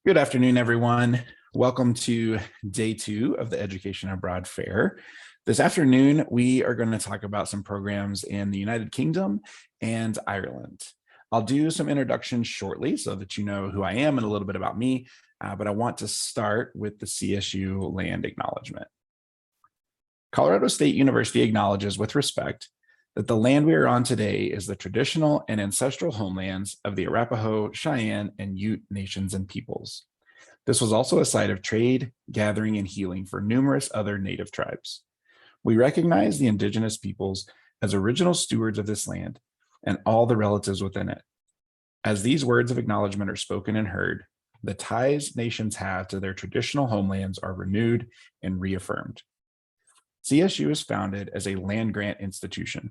Good afternoon, everyone. Welcome to day 2 of the Education Abroad Fair. This afternoon, we are going to talk about some programs in the United Kingdom and Ireland. I'll do some introductions shortly so that you know who I am and a little bit about me, but I want to start with the CSU land acknowledgement. Colorado State University acknowledges with respect that the land we are on today is the traditional and ancestral homelands of the Arapaho, Cheyenne, and Ute nations and peoples. This was also a site of trade, gathering, and healing for numerous other native tribes. We recognize the indigenous peoples as original stewards of this land and all the relatives within it. As these words of acknowledgement are spoken and heard, the ties nations have to their traditional homelands are renewed and reaffirmed. CSU is founded as a land-grant institution,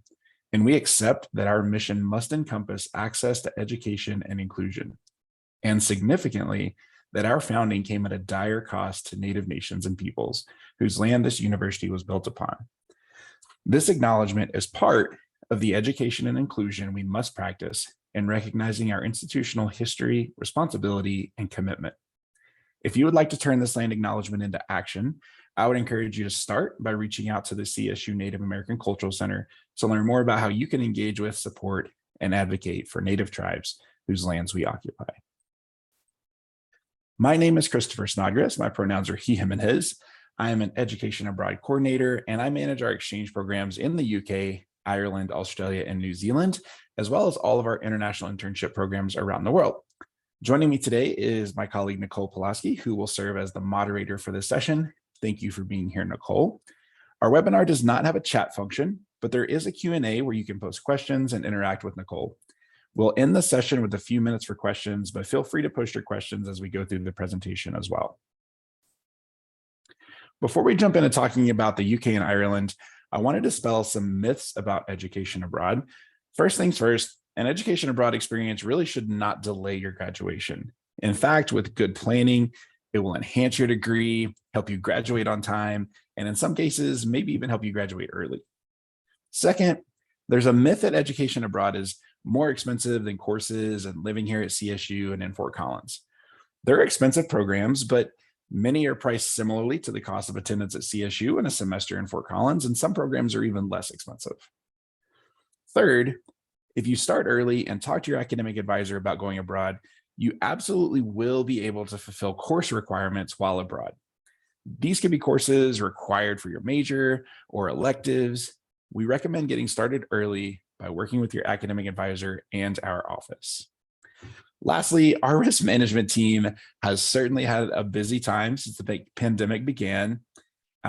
and we accept that our mission must encompass access to education and inclusion, and significantly, that our founding came at a dire cost to Native nations and peoples whose land this university was built upon. This acknowledgement is part of the education and inclusion we must practice in recognizing our institutional history, responsibility, and commitment. If you would like to turn this land acknowledgement into action, I would encourage you to start by reaching out to the CSU Native American Cultural Center to learn more about how you can engage with, support, and advocate for Native tribes whose lands we occupy. My name is Christopher Snodgrass. My pronouns are he, him, and his. I am an Education Abroad coordinator, and I manage our exchange programs in the UK, Ireland, Australia, and New Zealand, as well as all of our international internship programs around the world. Joining me today is my colleague, Nicole Pulaski, who will serve as the moderator for this session. Thank you for being here, Nicole. Our webinar does not have a chat function, but there is a Q&A where you can post questions and interact with Nicole. We'll end the session with a few minutes for questions, but feel free to post your questions as we go through the presentation as well. Before we jump into talking about the UK and Ireland, I want to dispel some myths about education abroad. First things first, an education abroad experience really should not delay your graduation. In fact, with good planning, it will enhance your degree, help you graduate on time, and in some cases, maybe even help you graduate early. Second, there's a myth that education abroad is more expensive than courses and living here at CSU and in Fort Collins. They're expensive programs, but many are priced similarly to the cost of attendance at CSU and a semester in Fort Collins, and some programs are even less expensive. Third, if you start early and talk to your academic advisor about going abroad, you absolutely will be able to fulfill course requirements while abroad. These can be courses required for your major or electives. We recommend getting started early by working with your academic advisor and our office. Lastly, our risk management team has certainly had a busy time since the pandemic began.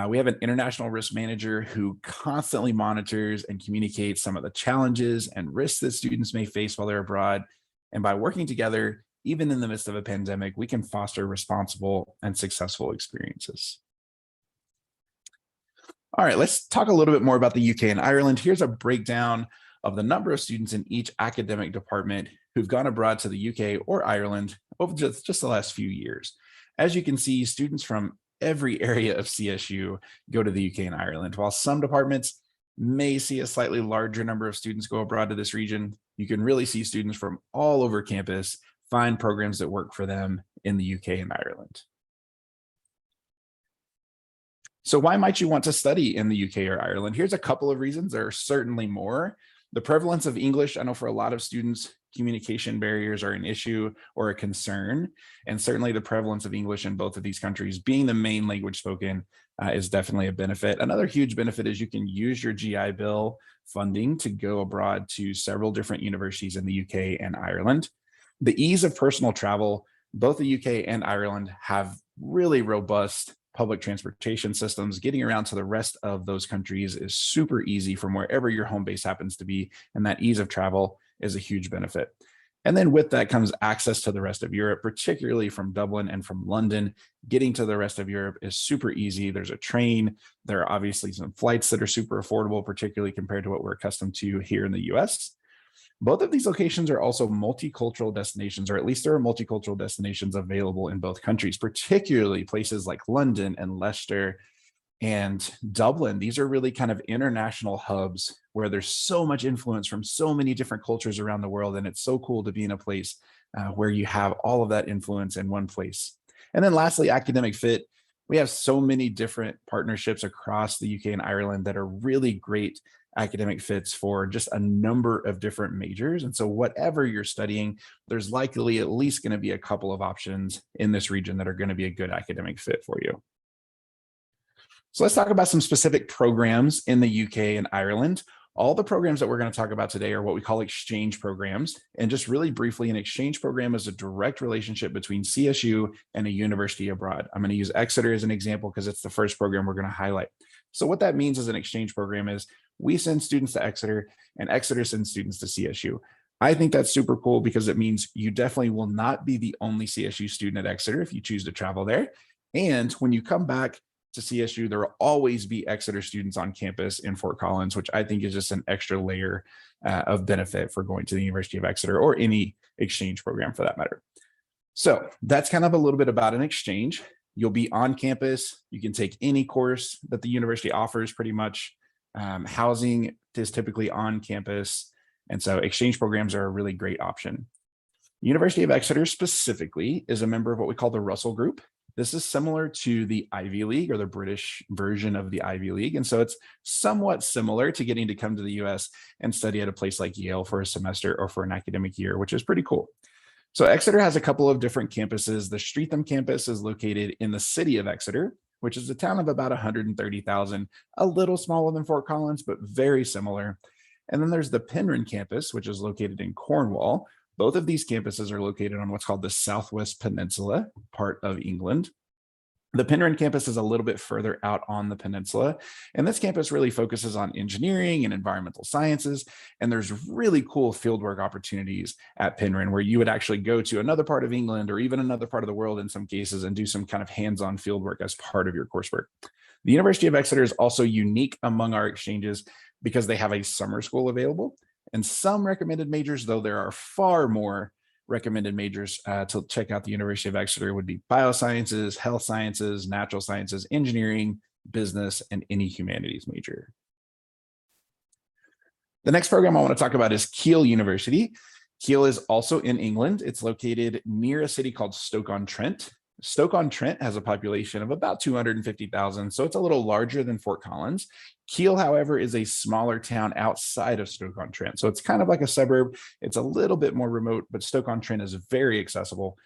We have an international risk manager who constantly monitors and communicates some of the challenges and risks that students may face while they're abroad. And by working together, even in the midst of a pandemic, we can foster responsible and successful experiences. All right, let's talk a little bit more about the UK and Ireland. Here's a breakdown of the number of students in each academic department who've gone abroad to the UK or Ireland over just the last few years. As you can see, students from every area of CSU go to the UK and Ireland. While some departments may see a slightly larger number of students go abroad to this region, you can really see students from all over campus find programs that work for them in the UK and Ireland. So why might you want to study in the UK or Ireland? Here's a couple of reasons. There are certainly more. The prevalence of English, I know for a lot of students, communication barriers are an issue or a concern. And certainly the prevalence of English in both of these countries being the main language spoken is definitely a benefit. Another huge benefit is you can use your GI Bill funding to go abroad to several different universities in the UK and Ireland. The ease of personal travel, both the UK and Ireland have really robust public transportation systems. Getting around to the rest of those countries is super easy from wherever your home base happens to be, and that ease of travel is a huge benefit. And then with that comes access to the rest of Europe, particularly from Dublin and from London. Getting to the rest of Europe is super easy. There's a train. There are obviously some flights that are super affordable, particularly compared to what we're accustomed to here in the US. Both of these locations are also multicultural destinations, or at least there are multicultural destinations available in both countries, particularly places like London and Leicester and Dublin. These are really kind of international hubs where there's so much influence from so many different cultures around the world. And it's so cool to be in a place where you have all of that influence in one place And then lastly, academic fit. We have so many different partnerships across the UK and Ireland that are really great academic fits for just a number of different majors. And so whatever you're studying, there's likely at least going to be a couple of options in this region that are going to be a good academic fit for you. So let's talk about some specific programs in the UK and Ireland. All the programs that we're going to talk about today are what we call exchange programs. And just really briefly, an exchange program is a direct relationship between CSU and a university abroad. I'm going to use Exeter as an example because it's the first program we're going to highlight. So what that means as an exchange program is we send students to Exeter and Exeter sends students to CSU. I think that's super cool because it means you definitely will not be the only CSU student at Exeter if you choose to travel there. And when you come back to CSU, there will always be Exeter students on campus in Fort Collins, which I think is just an extra layer of benefit for going to the University of Exeter or any exchange program for that matter. So that's kind of a little bit about an exchange. You'll be on campus. You can take any course that the university offers pretty much. Housing is typically on campus. And so exchange programs are a really great option. The University of Exeter specifically is a member of what we call the Russell Group. This is similar to the Ivy League or the British version of the Ivy League. And so it's somewhat similar to getting to come to the US and study at a place like Yale for a semester or for an academic year, which is pretty cool. So Exeter has a couple of different campuses. The Streatham campus is located in the city of Exeter, which is a town of about 130,000, a little smaller than Fort Collins, but very similar. And then there's the Penryn campus, which is located in Cornwall. Both of these campuses are located on what's called the Southwest Peninsula, part of England. The Penryn campus is a little bit further out on the peninsula, and this campus really focuses on engineering and environmental sciences, and there's really cool fieldwork opportunities at Penryn where you would actually go to another part of England or even another part of the world in some cases and do some kind of hands-on fieldwork as part of your coursework. The University of Exeter is also unique among our exchanges because they have a summer school available. And some recommended majors, though there are far more recommended majors to check out the University of Exeter, would be biosciences, health sciences, natural sciences, engineering, business, and any humanities major. The next program I want to talk about is Keel University. Keel is also in England. It's located near a city called Stoke-on-Trent. Stoke-on-Trent has a population of about 250,000, so it's a little larger than Fort Collins. Keel, however, is a smaller town outside of Stoke-on-Trent, so it's kind of like a suburb. It's a little bit more remote, but Stoke-on-Trent is very accessible.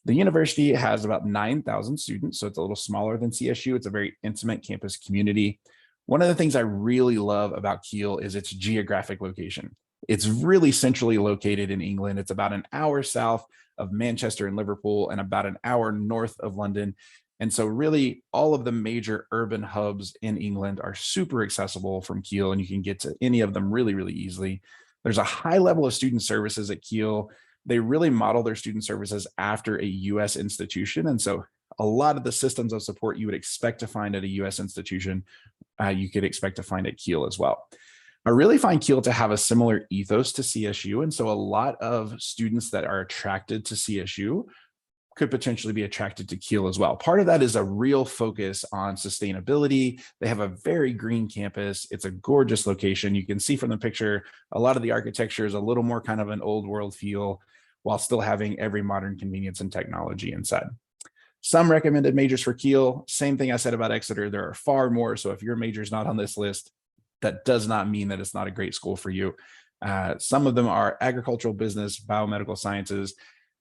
The university has about 9,000 students, so it's a little smaller than CSU. It's a very intimate campus community. One of the things I really love about Keel is its geographic location. It's really centrally located in England. It's about an hour south of Manchester and Liverpool and about an hour north of London. And so really all of the major urban hubs in England are super accessible from Keel, and you can get to any of them really, really easily. There's a high level of student services at Keel. They really model their student services after a US institution. And so a lot of the systems of support you would expect to find at a US institution, you could expect to find at Keel as well. I really find Keel to have a similar ethos to CSU. And so a lot of students that are attracted to CSU could potentially be attracted to Keel as well. Part of that is a real focus on sustainability. They have a very green campus. It's a gorgeous location. You can see from the picture, a lot of the architecture is a little more kind of an old world feel while still having every modern convenience and technology inside. Some recommended majors for Keel, same thing I said about Exeter, there are far more. So if your major is not on this list, that does not mean that it's not a great school for you. Some of them are agricultural, business, biomedical sciences,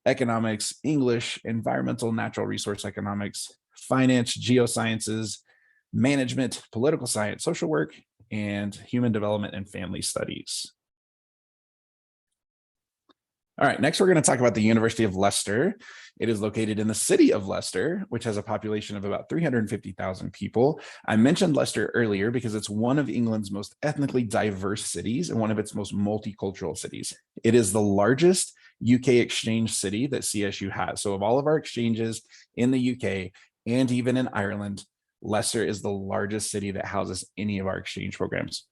economics, English, environmental, natural resource economics, finance, geosciences, management, political science, social work, and human development and family studies. All right, next we're going to talk about the University of Leicester. It is located in the city of Leicester, which has a population of about 350,000 people. I mentioned Leicester earlier because it's one of England's most ethnically diverse cities and one of its most multicultural cities. It is the largest UK exchange city that CSU has. So of all of our exchanges in the UK and even in Ireland, Leicester is the largest city that houses any of our exchange programs.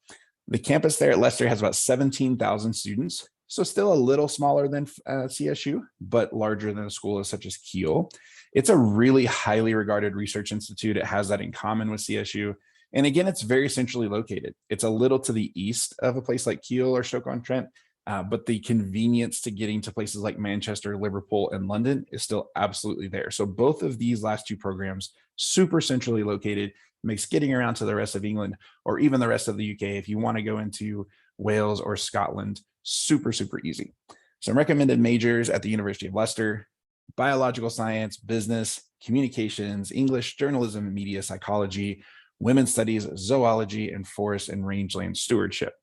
The campus there at Leicester has about 17,000 students. So still a little smaller than CSU, but larger than a school such as Keel. It's a really highly regarded research institute. It has that in common with CSU. And again, it's very centrally located. It's a little to the east of a place like Keel or Stoke-on-Trent, but the convenience to getting to places like Manchester, Liverpool, and London is still absolutely there. So both of these last two programs, super centrally located, makes getting around to the rest of England or even the rest of the UK, if you want to go into Wales or Scotland, super, super easy. Some recommended majors at the University of Leicester: biological science, business, communications, English, journalism, media, psychology, women's studies, zoology, and forest and rangeland stewardship.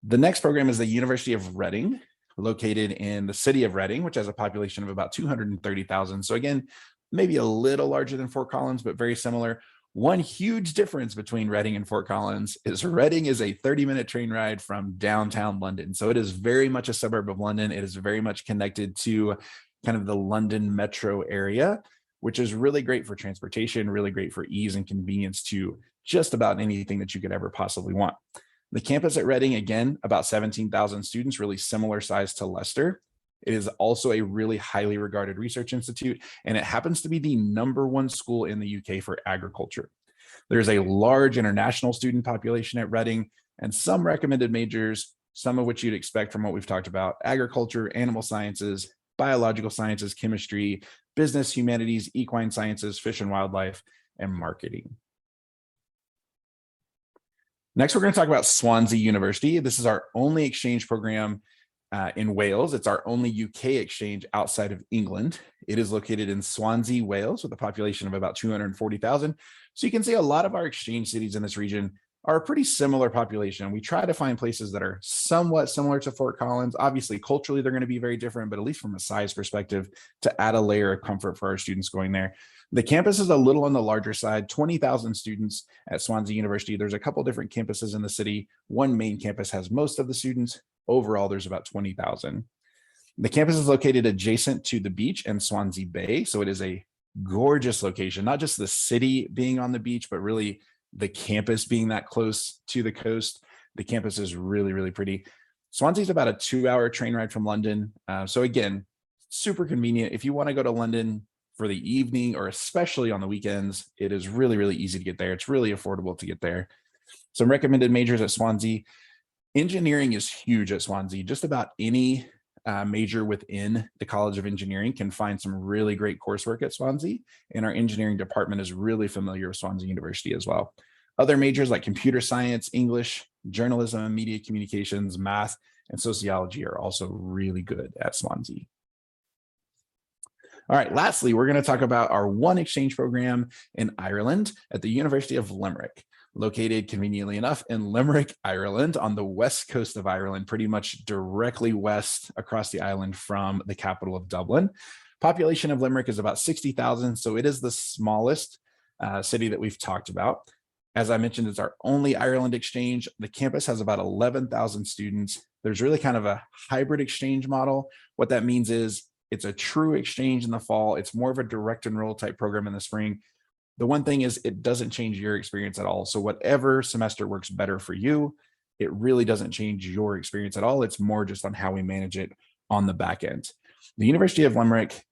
The next program is the University of Reading, located in the city of Reading, which has a population of about 230,000. So again, maybe a little larger than Fort Collins, but very similar. One huge difference between Reading and Fort Collins is Reading is a 30-minute train ride from downtown London. So it is very much a suburb of London. It is very much connected to kind of the London metro area, which is really great for transportation, really great for ease and convenience to just about anything that you could ever possibly want. The campus at Reading, again, about 17,000 students, really similar size to Leicester. It is also a really highly regarded research institute, and it happens to be the #1 school in the UK for agriculture. There's a large international student population at Reading, and some recommended majors, some of which you'd expect from what we've talked about: agriculture, animal sciences, biological sciences, chemistry, business, humanities, equine sciences, fish and wildlife, and marketing. Next, we're going to talk about Swansea University. This is our only exchange program in Wales. It's our only UK exchange outside of England. It is located in Swansea, Wales, with a population of about 240,000. So you can see a lot of our exchange cities in this region are a pretty similar population. We try to find places that are somewhat similar to Fort Collins. Obviously, culturally, they're going to be very different, but at least from a size perspective, to add a layer of comfort for our students going there. The campus is a little on the larger side, 20,000 students at Swansea University. There's a couple different campuses in the city. One main campus has most of the students. Overall, there's about 20,000. The campus is located adjacent to the beach and Swansea Bay. So it is a gorgeous location, not just the city being on the beach, but really the campus being that close to the coast. The campus is really, really pretty. Swansea is about a 2-hour train ride from London. So again, super convenient. If you want to go to London for the evening, or especially on the weekends, it is really, really easy to get there. It's really affordable to get there. Some recommended majors at Swansea: engineering is huge at Swansea. Just about any major within the College of Engineering can find some really great coursework at Swansea, and our engineering department is really familiar with Swansea University as well. Other majors like computer science, English, journalism, media communications, math, and sociology are also really good at Swansea. All right, lastly, we're going to talk about our one exchange program in Ireland at the University of Limerick, located conveniently enough in Limerick, Ireland, on the west coast of Ireland, pretty much directly west across the island from the capital of Dublin. Population of Limerick is about 60,000, so it is the smallest city that we've talked about. As I mentioned, it's our only Ireland exchange. The campus has about 11,000 students. There's really kind of a hybrid exchange model. What that means is it's a true exchange in the fall. It's more of a direct enroll type program in the spring. The one thing is it doesn't change your experience at all. So whatever semester works better for you, it really doesn't change your experience at all. It's more just on how we manage it on the back end. The University of Limerick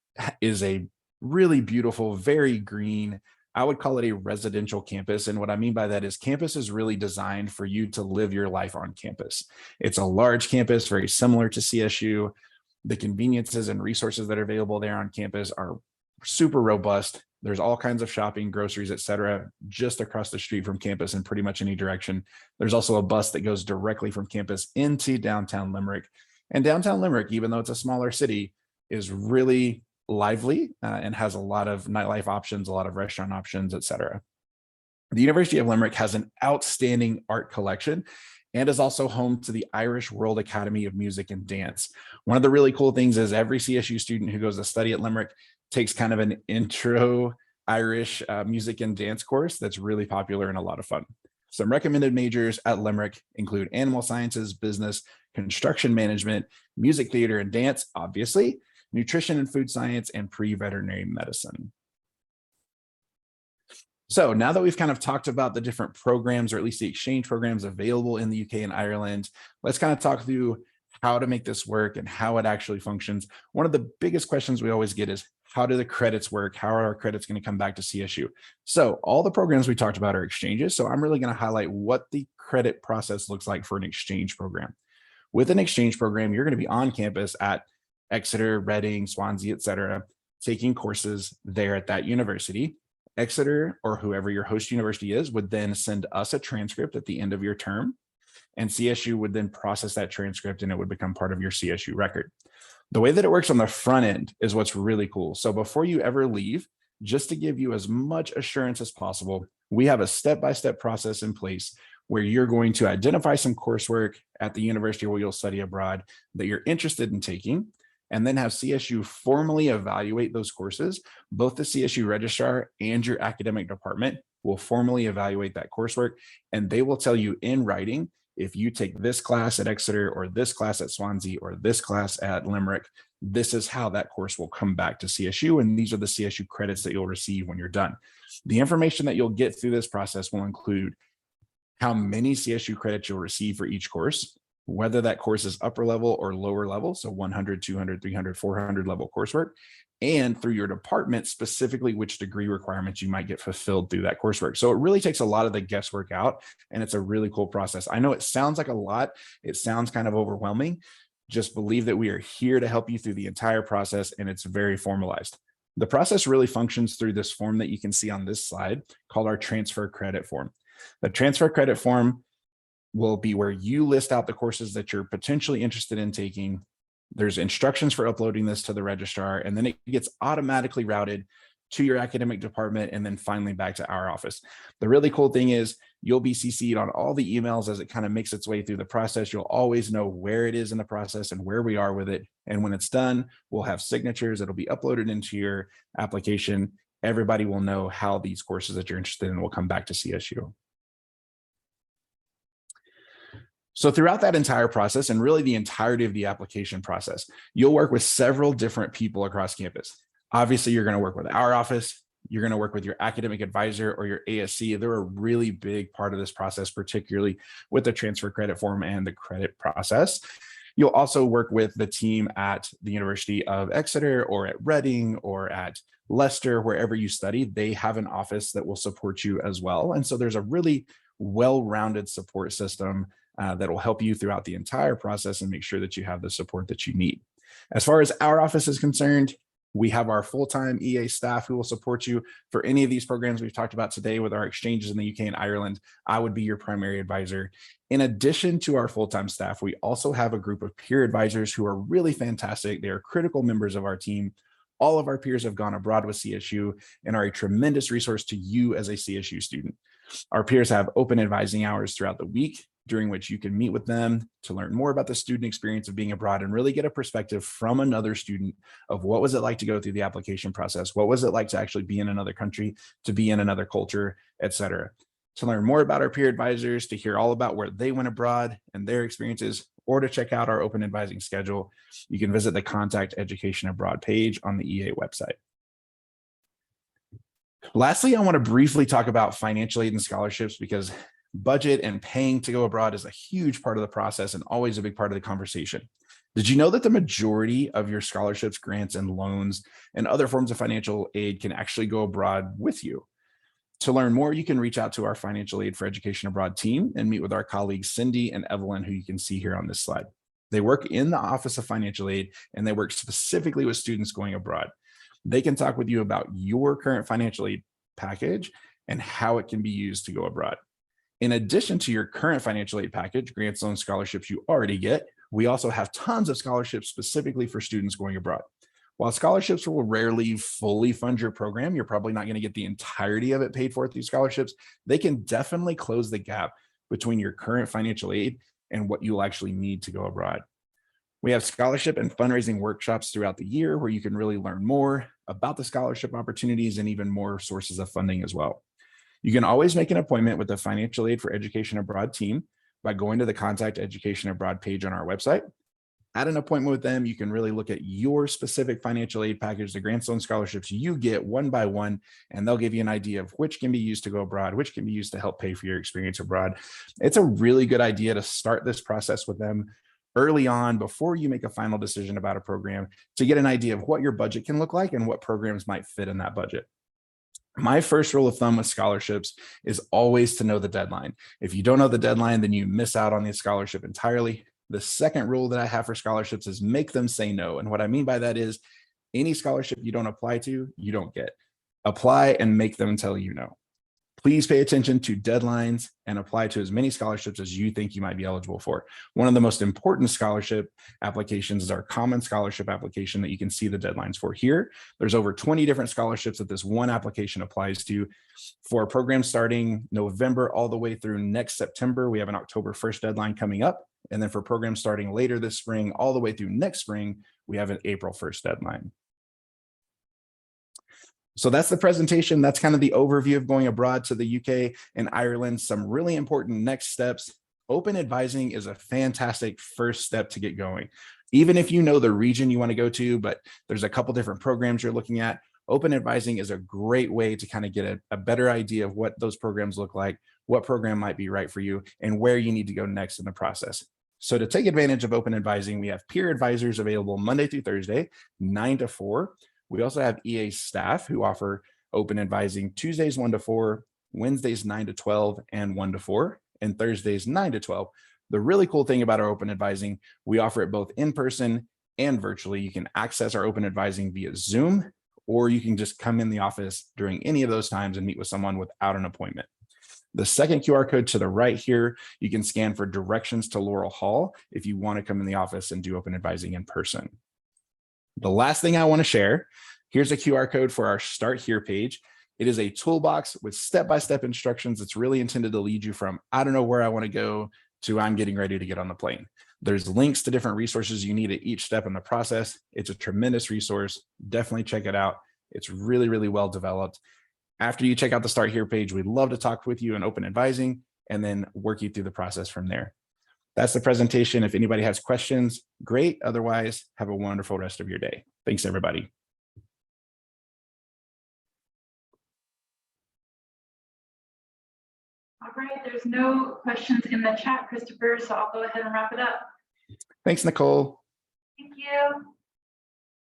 is a really beautiful, very green, I would call it a residential campus. And what I mean by that is campus is really designed for you to live your life on campus. It's a large campus, very similar to CSU. The conveniences and resources that are available there on campus are super robust. There's all kinds of shopping, groceries, etc., just across the street from campus in pretty much any direction. There's also a bus that goes directly from campus into downtown Limerick. And downtown Limerick, even though it's a smaller city, is really lively and has a lot of nightlife options, a lot of restaurant options, etc. The University of Limerick has an outstanding art collection and is also home to the Irish World Academy of Music and Dance. One of the really cool things is every CSU student who goes to study at Limerick takes kind of an intro Irish music and dance course that's really popular and a lot of fun. Some recommended majors at Limerick include animal sciences, business, construction management, music theater and dance, obviously, nutrition and food science, and pre-veterinary medicine. So now that we've kind of talked about the different programs, or at least the exchange programs available in the UK and Ireland, let's kind of talk through how to make this work and how it actually functions. One of the biggest questions we always get is, how do the credits work? How are our credits going to come back to CSU? So all the programs we talked about are exchanges. So I'm really going to highlight what the credit process looks like for an exchange program. With an exchange program, you're going to be on campus at Exeter, Reading, Swansea, etc., taking courses there at that university. Exeter, or whoever your host university is, would then send us a transcript at the end of your term, and CSU would then process that transcript and it would become part of your CSU record. The way that it works on the front end is what's really cool. So before you ever leave, just to give you as much assurance as possible, we have a step-by-step process in place where you're going to identify some coursework at the university where you'll study abroad that you're interested in taking, and then have CSU formally evaluate those courses. Both the CSU registrar and your academic department will formally evaluate that coursework, and they will tell you in writing, if you take this class at Exeter or this class at Swansea or this class at Limerick, this is how that course will come back to CSU, and these are the CSU credits that you'll receive when you're done. The information that you'll get through this process will include how many CSU credits you'll receive for each course, whether that course is upper level or lower level, so 100, 200, 300, 400 level coursework, and through your department, specifically which degree requirements you might get fulfilled through that coursework. So it really takes a lot of the guesswork out, and it's a really cool process. I know it sounds like a lot. It sounds kind of overwhelming. Just believe that we are here to help you through the entire process, and it's very formalized. The process really functions through this form that you can see on this slide called our transfer credit form. The transfer credit form will be where you list out the courses that you're potentially interested in taking. There's instructions for uploading this to the registrar, and then it gets automatically routed to your academic department and then finally back to our office. The really cool thing is you'll be CC'd on all the emails as it kind of makes its way through the process. You'll always know where it is in the process and where we are with it. And when it's done, we'll have signatures. It'll be uploaded into your application. Everybody will know how these courses that you're interested in will come back to CSU. So throughout that entire process, and really the entirety of the application process, you'll work with several different people across campus. Obviously, you're going to work with our office. You're going to work with your academic advisor or your ASC. They're a really big part of this process, particularly with the transfer credit form and the credit process. You'll also work with the team at the University of Exeter or at Reading or at Leicester, wherever you study. They have an office that will support you as well. And so there's a really well-rounded support system that will help you throughout the entire process and make sure that you have the support that you need. As far as our office is concerned, we have our full-time EA staff who will support you for any of these programs we've talked about today with our exchanges in the UK and Ireland. I would be your primary advisor. In addition to our full-time staff, we also have a group of peer advisors who are really fantastic. They are critical members of our team. All of our peers have gone abroad with CSU and are a tremendous resource to you as a CSU student. Our peers have open advising hours throughout the week, during which you can meet with them to learn more about the student experience of being abroad and really get a perspective from another student of what was it like to go through the application process? What was it like to actually be in another country, to be in another culture, etc. To learn more about our peer advisors, to hear all about where they went abroad and their experiences, or to check out our open advising schedule, you can visit the Contact Education Abroad page on the EA website. Lastly, I want to briefly talk about financial aid and scholarships, because budget and paying to go abroad is a huge part of the process and always a big part of the conversation. Did you know that the majority of your scholarships, grants, and loans and other forms of financial aid can actually go abroad with you? To learn more, you can reach out to our Financial Aid for Education Abroad team and meet with our colleagues Cindy and Evelyn, who you can see here on this slide. They work in the Office of Financial Aid, and they work specifically with students going abroad. They can talk with you about your current financial aid package and how it can be used to go abroad. In addition to your current financial aid package, grants, loans, scholarships you already get, we also have tons of scholarships specifically for students going abroad. While scholarships will rarely fully fund your program, you're probably not going to get the entirety of it paid for through scholarships. They can definitely close the gap between your current financial aid and what you'll actually need to go abroad. We have scholarship and fundraising workshops throughout the year where you can really learn more about the scholarship opportunities and even more sources of funding as well. You can always make an appointment with the Financial Aid for Education Abroad team by going to the Contact Education Abroad page on our website. At an appointment with them, you can really look at your specific financial aid package, the grants, loan, scholarships you get one by one, and they'll give you an idea of which can be used to go abroad, which can be used to help pay for your experience abroad. It's a really good idea to start this process with them early on before you make a final decision about a program to get an idea of what your budget can look like and what programs might fit in that budget. My first rule of thumb with scholarships is always to know the deadline. If you don't know the deadline, then you miss out on the scholarship entirely. The second rule that I have for scholarships is make them say no. And what I mean by that is any scholarship you don't apply to, you don't get. Apply and make them tell you no. Please pay attention to deadlines and apply to as many scholarships as you think you might be eligible for. One of the most important scholarship applications is our common scholarship application that you can see the deadlines for here. There's over 20 different scholarships that this one application applies to. For a program starting November all the way through next September, we have an October 1st deadline coming up. And then for programs starting later this spring, all the way through next spring, we have an April 1st deadline. So that's the presentation. That's kind of the overview of going abroad to the UK and Ireland. Some really important next steps. Open advising is a fantastic first step to get going. Even if you know the region you want to go to, but there's a couple different programs you're looking at, open advising is a great way to kind of get a better idea of what those programs look like, what program might be right for you, and where you need to go next in the process. So to take advantage of open advising, we have peer advisors available Monday through Thursday, 9 to 4. We also have EA staff who offer open advising Tuesdays 1 to 4, Wednesdays 9 to 12, and 1 to 4, and Thursdays 9 to 12. The really cool thing about our open advising, we offer it both in person and virtually. You can access our open advising via Zoom, or you can just come in the office during any of those times and meet with someone without an appointment. The second QR code to the right here, you can scan for directions to Laurel Hall if you want to come in the office and do open advising in person. The last thing I want to share, here's a QR code for our Start Here page. It is a toolbox with step-by-step instructions. It's really intended to lead you from, I don't know where I want to go, to I'm getting ready to get on the plane. There's links to different resources you need at each step in the process. It's a tremendous resource. Definitely check it out. It's really, really well developed. After you check out the Start Here page, we'd love to talk with you in open advising and then work you through the process from there. That's the presentation. If anybody has questions, great. Otherwise, have a wonderful rest of your day. Thanks, everybody. All right, there's no questions in the chat, Christopher, so I'll go ahead and wrap it up. Thanks, Nicole. Thank you.